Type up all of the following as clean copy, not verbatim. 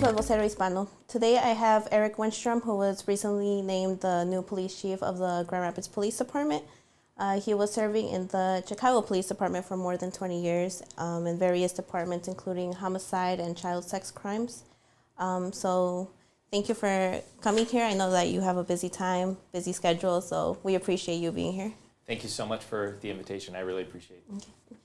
to El Vocero Hispano. Today I have Eric Winstrom, who was recently named the new police chief of the Grand Rapids Police Department. He was serving in the Chicago Police Department for more than 20 years in various departments, including homicide and child sex crimes. So thank you for coming here. I know that you have a busy time, busy schedule, so we appreciate you being here. Thank you so much for the invitation. I really appreciate it. Okay.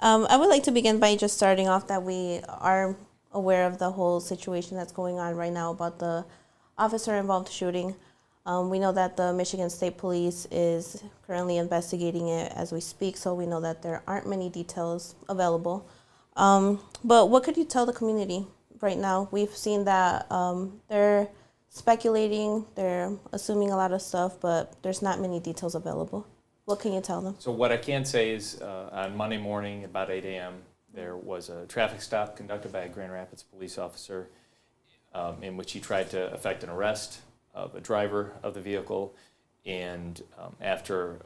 I would like to begin by just starting off that we are aware of the whole situation that's going on right now about the officer-involved shooting. We know that the Michigan State Police is currently investigating it as we speak, so we know that there aren't many details available. But what could you tell the community right now? We've seen that they're speculating, they're assuming a lot of stuff, but there's not many details available. What can you tell them? So what I can say is on Monday morning about 8 a.m., there was a traffic stop conducted by a Grand Rapids police officer in which he tried to effect an arrest of a driver of the vehicle, and after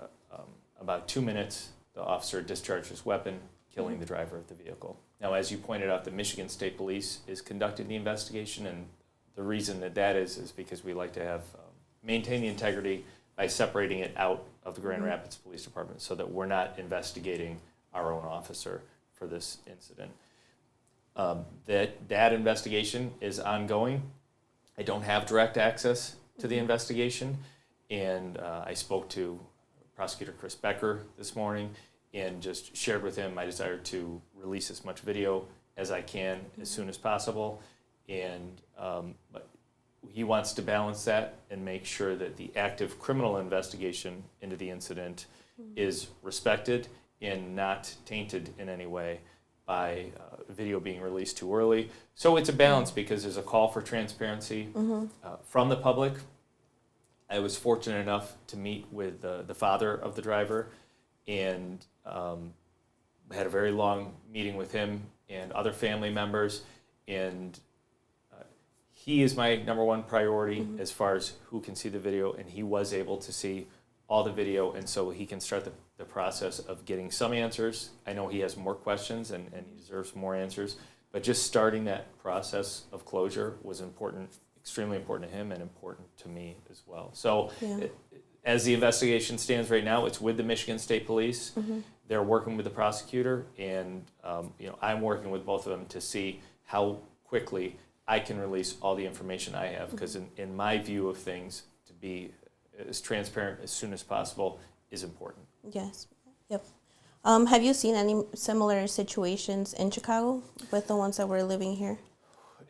about 2 minutes, the officer discharged his weapon, killing the driver of the vehicle. Now, as you pointed out, the Michigan State Police is conducting the investigation, and the reason that is because we like to have maintain the integrity by separating it out of the Grand Rapids Police Department so that we're not investigating our own officer for this incident. That investigation is ongoing. I don't have direct access to the investigation, and I spoke to Prosecutor Chris Becker this morning and just shared with him my desire to release as much video as I can as soon as possible, and but he wants to balance that and make sure that the active criminal investigation into the incident is respected and not tainted in any way by video being released too early. So it's a balance because there's a call for transparency from the public. I was fortunate enough to meet with the father of the driver and had a very long meeting with him and other family members, and he is my number one priority as far as who can see the video, and he was able to see all the video, and so he can start the process of getting some answers. I know he has more questions and he deserves more answers, but just starting that process of closure was important, extremely important to him and important to me as well. So as the investigation stands right now, it's with the Michigan State Police. They're working with the prosecutor, and I'm working with both of them to see how quickly I can release all the information I have, because in my view of things, to be as transparent as soon as possible is important. Yes. Yep. Have you seen any similar situations in Chicago with the ones that were living here?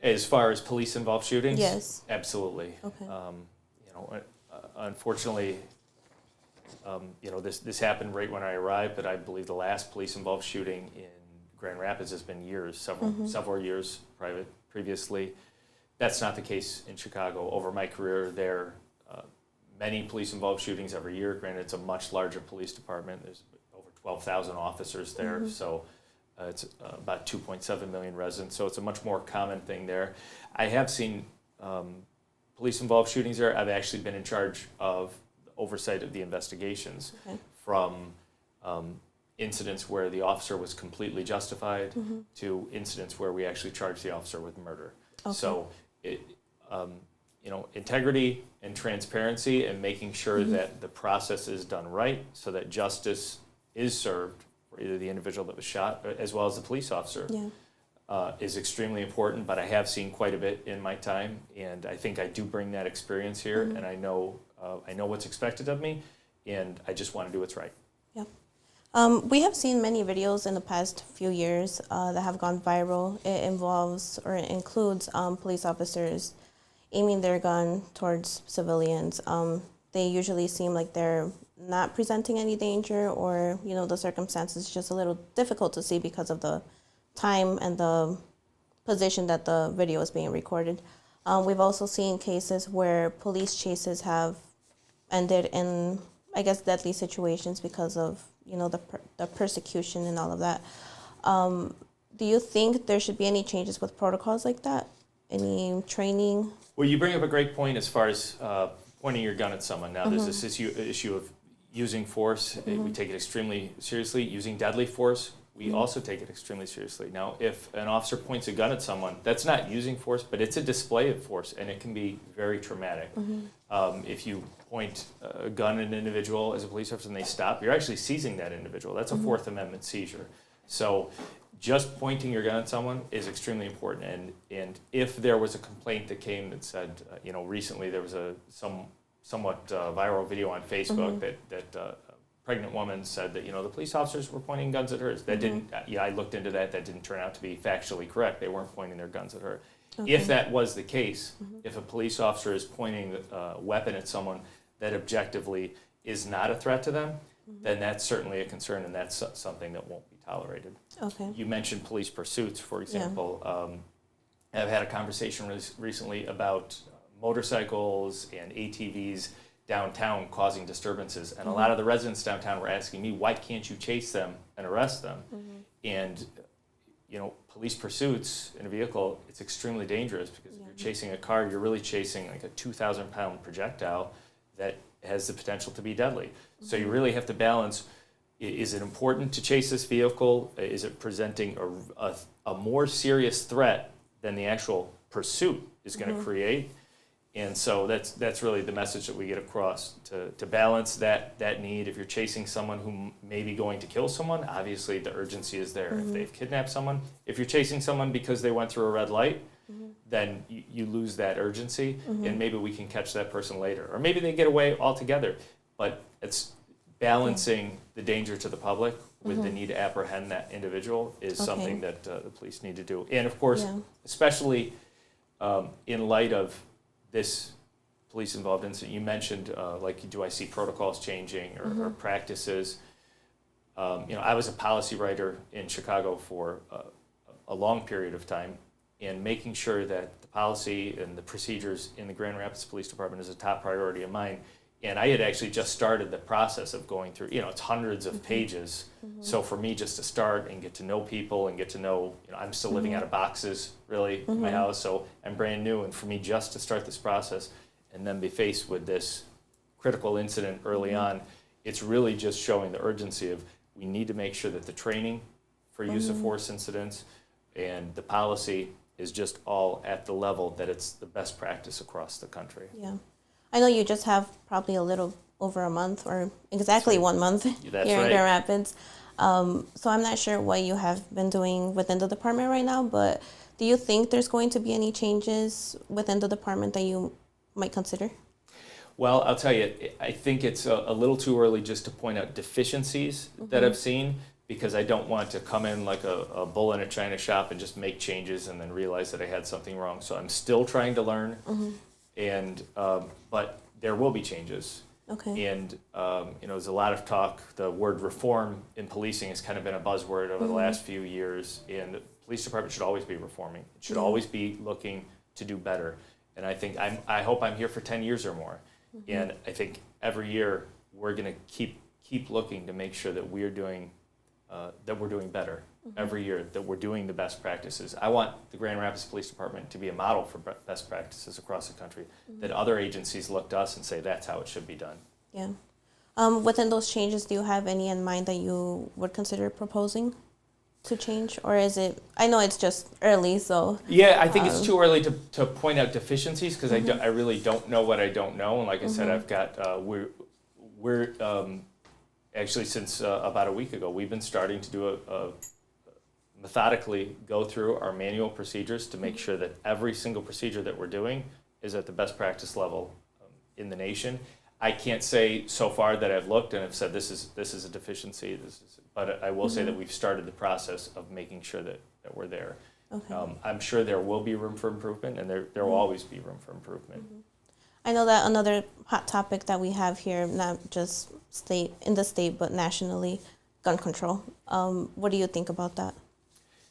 As far as police-involved shootings? Yes. Absolutely. Okay. Unfortunately, this happened right when I arrived, but I believe the last police-involved shooting in Grand Rapids has been years, several years previously. That's not the case in Chicago. Over my career there, many police-involved shootings every year. Granted, it's a much larger police department. There's over 12,000 officers there, so it's about 2.7 million residents, so it's a much more common thing there. I have seen police-involved shootings there. I've actually been in charge of the oversight of the investigations from incidents where the officer was completely justified to incidents where we actually charged the officer with murder. So integrity and transparency and making sure that the process is done right so that justice is served for either the individual that was shot as well as the police officer is extremely important. But I have seen quite a bit in my time, and I think I do bring that experience here, and I know what's expected of me, and I just want to do what's right. Yeah. We have seen many videos in the past few years that have gone viral. It involves or it includes police officers aiming their gun towards civilians. They usually seem like they're not presenting any danger, or the circumstances just a little difficult to see because of the time and the position that the video is being recorded. We've also seen cases where police chases have ended in, I guess, deadly situations because of the persecution and all of that. Do you think there should be any changes with protocols like that? Any training? Well, you bring up a great point as far as pointing your gun at someone. Now, there's this issue of using force. We take it extremely seriously. Using deadly force, we also take it extremely seriously. Now, if an officer points a gun at someone, that's not using force, but it's a display of force, and it can be very traumatic. If you point a gun at an individual as a police officer and they stop, you're actually seizing that individual. That's a Fourth Amendment seizure. So just pointing your gun at someone is extremely important. And if there was a complaint that came that said, recently there was a somewhat viral video on Facebook that a pregnant woman said that, the police officers were pointing guns at hers. That didn't, I looked into that. That didn't turn out to be factually correct. They weren't pointing their guns at her. Okay. If that was the case, if a police officer is pointing a weapon at someone that objectively is not a threat to them, then that's certainly a concern, and that's something that won't be tolerated. Okay. You mentioned police pursuits, for example. I've had a conversation recently about motorcycles and ATVs downtown causing disturbances, and a lot of the residents downtown were asking me, why can't you chase them and arrest them? And police pursuits in a vehicle, it's extremely dangerous, because if you're chasing a car, you're really chasing like a 2,000-pound projectile that has the potential to be deadly. So you really have to balance, is it important to chase this vehicle? Is it presenting a more serious threat than the actual pursuit is going to create? And so that's really the message that we get across, to balance that need. If you're chasing someone who may be going to kill someone, obviously the urgency is there. If they've kidnapped someone, if you're chasing someone because they went through a red light, then you lose that urgency, and maybe we can catch that person later. Or maybe they get away altogether. But it's balancing the danger to the public with the need to apprehend that individual is something that the police need to do. And of course, especially in light of this police-involved incident, you mentioned, do I see protocols changing or practices? I was a policy writer in Chicago for a long period of time, and making sure that the policy and the procedures in the Grand Rapids Police Department is a top priority of mine. And I had actually just started the process of going through, it's hundreds of pages. So for me just to start and get to know people and get to know, I'm still living out of boxes, really, in my house, so I'm brand new. And for me just to start this process and then be faced with this critical incident early on, it's really just showing the urgency of, we need to make sure that the training for use of force incidents and the policy is just all at the level that it's the best practice across the country. Yeah. I know you just have probably a little over a month, or exactly 1 month here in Grand Rapids. So I'm not sure what you have been doing within the department right now, but do you think there's going to be any changes within the department that you might consider? Well, I'll tell you, I think it's a little too early just to point out deficiencies that I've seen, because I don't want to come in like a bull in a china shop and just make changes and then realize that I had something wrong. So I'm still trying to learn, and but there will be changes. Okay. And there's a lot of talk. The word reform in policing has kind of been a buzzword over the last few years, and the police department should always be reforming. It should always be looking to do better. And I think I hope I'm here for 10 years or more. And I think every year we're going to keep looking to make sure that we're doing better every year, that we're doing the best practices. I want the Grand Rapids Police Department to be a model for best practices across the country, that other agencies look to us and say that's how it should be done. Yeah. Within those changes, do you have any in mind that you would consider proposing to change? Or is it, I know it's just early, so. Yeah, I think it's too early to point out deficiencies, because I really don't know what I don't know. And like I said, I've got, we're actually since about a week ago, we've been starting to do a methodically go through our manual procedures to make sure that every single procedure that we're doing is at the best practice level in the nation. I can't say so far that I've looked and have said this is a deficiency. But I will say that we've started the process of making sure that we're there. Okay. I'm sure there will be room for improvement, and there will always be room for improvement. I know that another hot topic that we have here, not just in the state but nationally, gun control. What do you think about that?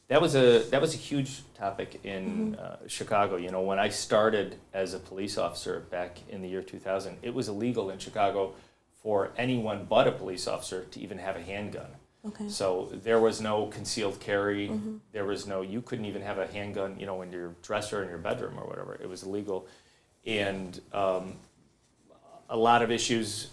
That was a huge topic in Chicago. When I started as a police officer back in the year 2000, it was illegal in Chicago for anyone but a police officer to even have a handgun. Okay. So there was no concealed carry. There was you couldn't even have a handgun, in your dresser in your bedroom or whatever. It was illegal. And a lot of issues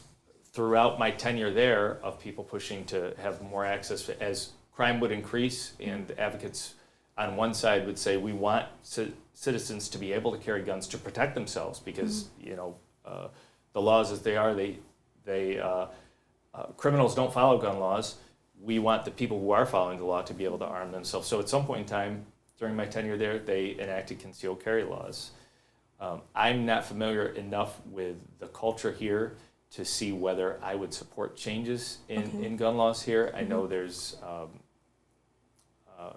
throughout my tenure there of people pushing to have more access as crime would increase, and advocates on one side would say we want citizens to be able to carry guns to protect themselves because the laws as they are, criminals don't follow gun laws. We want the people who are following the law to be able to arm themselves. So at some point in time during my tenure there, they enacted concealed carry laws. I'm not familiar enough with the culture here to see whether I would support changes in gun laws here. I know there's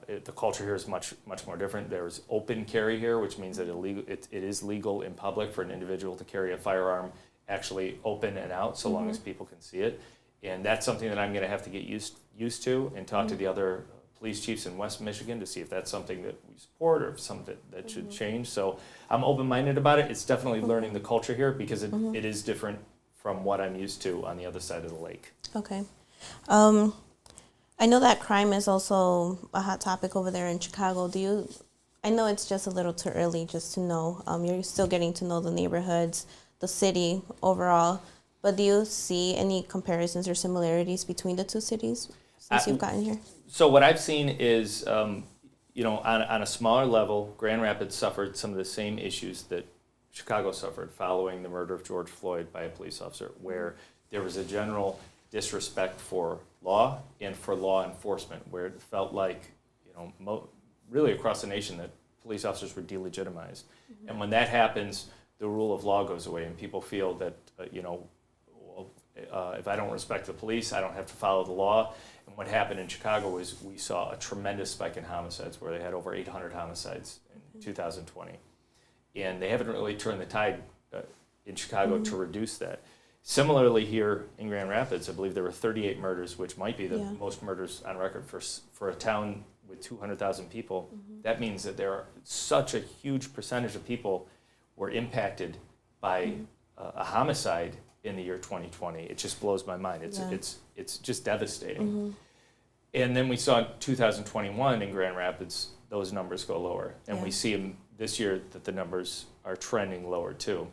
the culture here is much more different. There's open carry here, which means that it is legal in public for an individual to carry a firearm actually open and out, so long as people can see it. And that's something that I'm going to have to get used to and talk to the other police chiefs in West Michigan to see if that's something that we support or if something that should change. So I'm open-minded about it. It's definitely learning the culture here because it is different from what I'm used to on the other side of the lake. Okay. I know that crime is also a hot topic over there in Chicago. I know it's just a little too early just to know. You're still getting to know the neighborhoods, the city overall. But do you see any comparisons or similarities between the two cities since you've gotten here? So what I've seen is, on a smaller level, Grand Rapids suffered some of the same issues that Chicago suffered following the murder of George Floyd by a police officer, where there was a general disrespect for law and for law enforcement, where it felt like, really across the nation that police officers were delegitimized. And when that happens, the rule of law goes away and people feel that, if I don't respect the police, I don't have to follow the law. And what happened in Chicago is we saw a tremendous spike in homicides, where they had over 800 homicides in 2020. And they haven't really turned the tide in Chicago to reduce that. Similarly here in Grand Rapids, I believe there were 38 murders, which might be the most murders on record for a town with 200,000 people. That means that there are such a huge percentage of people were impacted by a homicide in the year 2020. It just blows my mind. It's just devastating. And then we saw in 2021 in Grand Rapids, those numbers go lower. And we see this year that the numbers are trending lower too.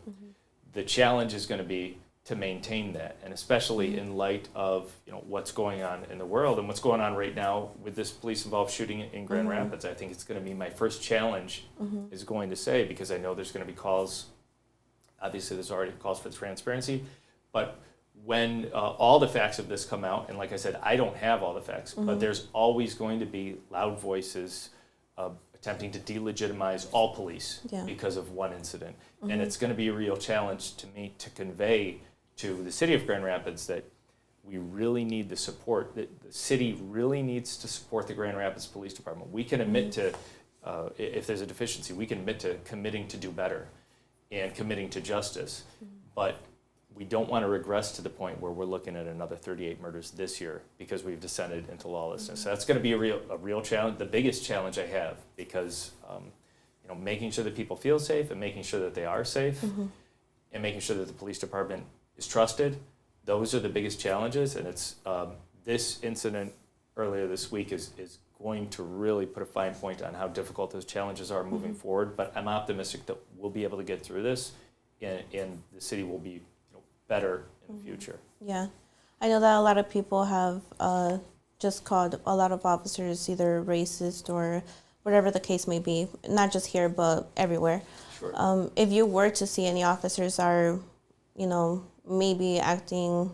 The challenge is going to be to maintain that, and especially in light of what's going on in the world and what's going on right now with this police-involved shooting in Grand Rapids. I think it's going to be my first challenge is going to say, because I know there's going to be calls, obviously there's already calls for transparency, but when all the facts of this come out, and like I said, I don't have all the facts, but there's always going to be loud voices attempting to delegitimize all police because of one incident. And it's going to be a real challenge to me to convey to the city of Grand Rapids that we really need the support, that the city really needs to support the Grand Rapids Police Department. We can admit to, if there's a deficiency, we can admit to committing to do better and committing to justice. But we don't want to regress to the point where we're looking at another 38 murders this year because we've descended into lawlessness. So that's going to be a real challenge, the biggest challenge I have, because making sure that people feel safe and making sure that they are safe and making sure that the police department is trusted, those are the biggest challenges. And it's this incident earlier this week is going to really put a fine point on how difficult those challenges are moving forward. But I'm optimistic that we'll be able to get through this and the city will be better in the future. Yeah. I know that a lot of people have just called a lot of officers either racist or whatever the case may be, not just here, but everywhere. Sure. If you were to see any officers are, maybe acting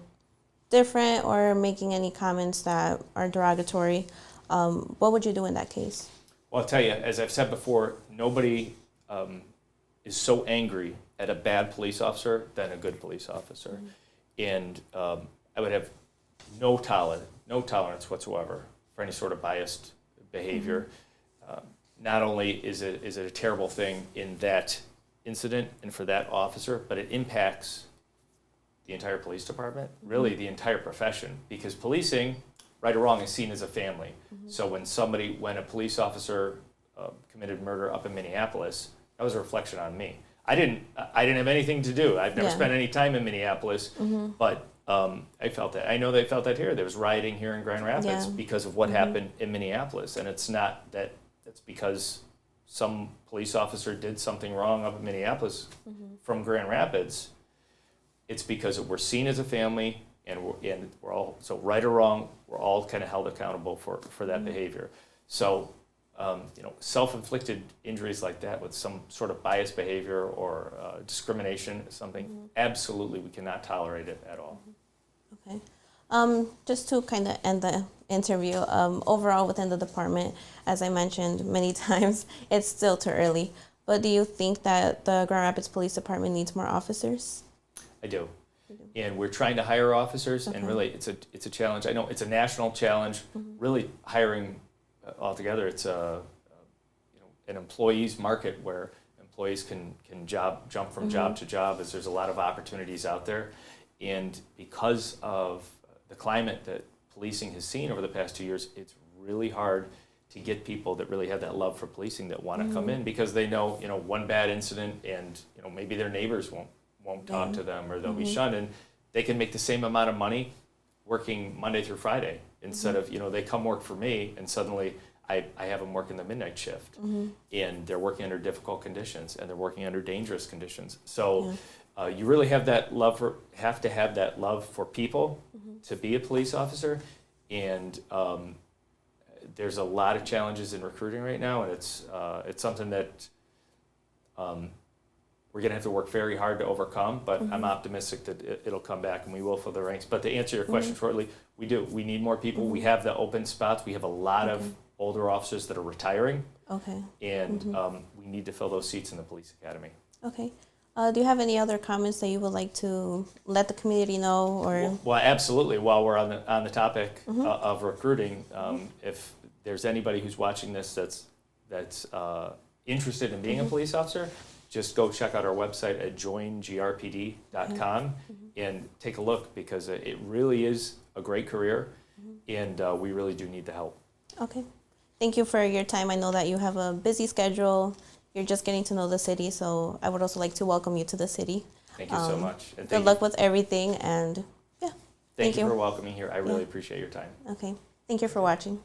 different or making any comments that are derogatory, what would you do in that case? Well, I'll tell you, as I've said before, nobody is so angry at a bad police officer than a good police officer. And I would have no tolerance whatsoever for any sort of biased behavior. Not only is it a terrible thing in that incident and for that officer, but it impacts the entire police department, really the entire profession, because policing, right or wrong, is seen as a family. So when a police officer committed murder up in Minneapolis, that was a reflection on me. I didn't have anything to do. I've never spent any time in Minneapolis, but I felt that. I know they felt that here. There was rioting here in Grand Rapids because of what happened in Minneapolis, and it's not that it's because some police officer did something wrong up in Minneapolis from Grand Rapids. It's because we're seen as a family. and we're all, so right or wrong, we're all kind of held accountable for that behavior. So, self-inflicted injuries like that with some sort of biased behavior or discrimination, something, absolutely we cannot tolerate it at all. Okay. Just to kind of end the interview, overall within the department, as I mentioned many times, it's still too early. But do you think that the Grand Rapids Police Department needs more officers? I do. And we're trying to hire officers, and really it's a challenge. I know it's a national challenge. Really hiring altogether, it's an employees market where employees can jump from job to job, as there's a lot of opportunities out there. And because of the climate that policing has seen over the past 2 years, it's really hard to get people that really have that love for policing that want to come in, because they know, one bad incident and, maybe their neighbors won't talk to them, or they'll be shunned, and they can make the same amount of money working Monday through Friday instead of, they come work for me and suddenly I have them working the midnight shift, and they're working under difficult conditions and they're working under dangerous conditions. So you really have to have that love for people to be a police officer, and there's a lot of challenges in recruiting right now, and it's something that we're going to have to work very hard to overcome, but I'm optimistic that it'll come back and we will fill the ranks. But to answer your question shortly, we do. We need more people. We have the open spots. We have a lot of older officers that are retiring, and we need to fill those seats in the police academy. Okay. Do you have any other comments that you would like to let the community know? Or Well, absolutely. While we're on the topic of recruiting, if there's anybody who's watching this that's interested in being a police officer, just go check out our website at joingrpd.com and take a look, because it really is a great career, and we really do need the help. Okay. Thank you for your time. I know that you have a busy schedule. You're just getting to know the city, so I would also like to welcome you to the city. Thank you so much. And good luck with everything, and thank you for welcoming here. I really appreciate your time. Okay. Thank you for watching.